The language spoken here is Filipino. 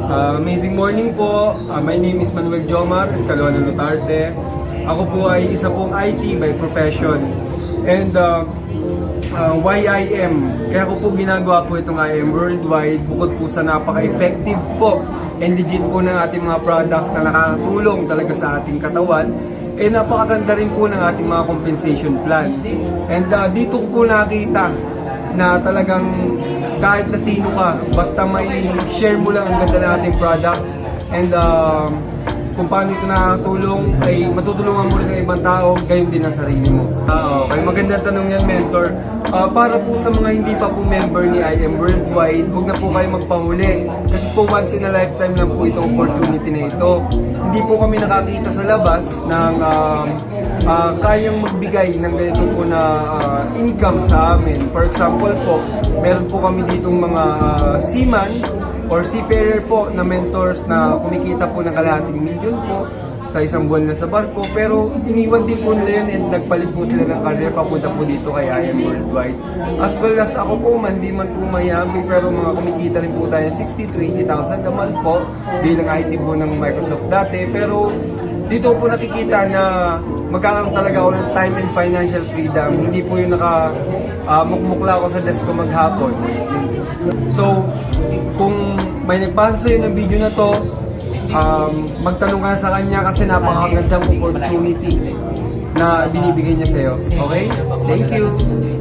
Amazing morning po. My name is Manuel Jomar Escalona Lutarte. Ako po ay isa pong IT by profession. And why IM? Kaya ko po ginagawa po itong IM worldwide bukod po sa napaka-effective po and legit po ng ating mga products na nakakatulong talaga sa ating katawan. Napakaganda rin po ng ating mga compensation plan. And dito ko po nakita na talagang kahit na sino ka, basta may share mo lang ang ganda ng ating products and kung paano ito nakakatulong ay matutulungan mo rin ng ibang tao, gayon din ang sarili mo. Okay, magandang tanong yan, mentor. Para po sa mga hindi pa po member ni IM Worldwide, huwag na po kayo magpahuli. Kasi po once in a lifetime lang po itong opportunity na ito. Hindi po kami nakakita sa labas ng kayang magbigay ng ganito po na income sa amin. For example po, meron po kami ditong mga seaman or seafarer po na mentors na kumikita po ng kalahating milyon po sa isang buwan na sa barko, pero iniwan din po nila yun and nagpalit po sila ng career papunta po dito kay IM Worldwide. As well as ako po man, di man po mayami, pero mga kumikita rin po tayo 60 to 80,000 naman po bilang IT po ng Microsoft dati, pero dito po nakikita na magkakaroon talaga ako ng time and financial freedom. Hindi po yung mukmukla ako sa desk ko maghapon. So, kung may nagpasa sa'yo ng video na to, magtanong ka sa kanya kasi napakagandang opportunity na binibigay niya sa'yo. Okay? Thank you!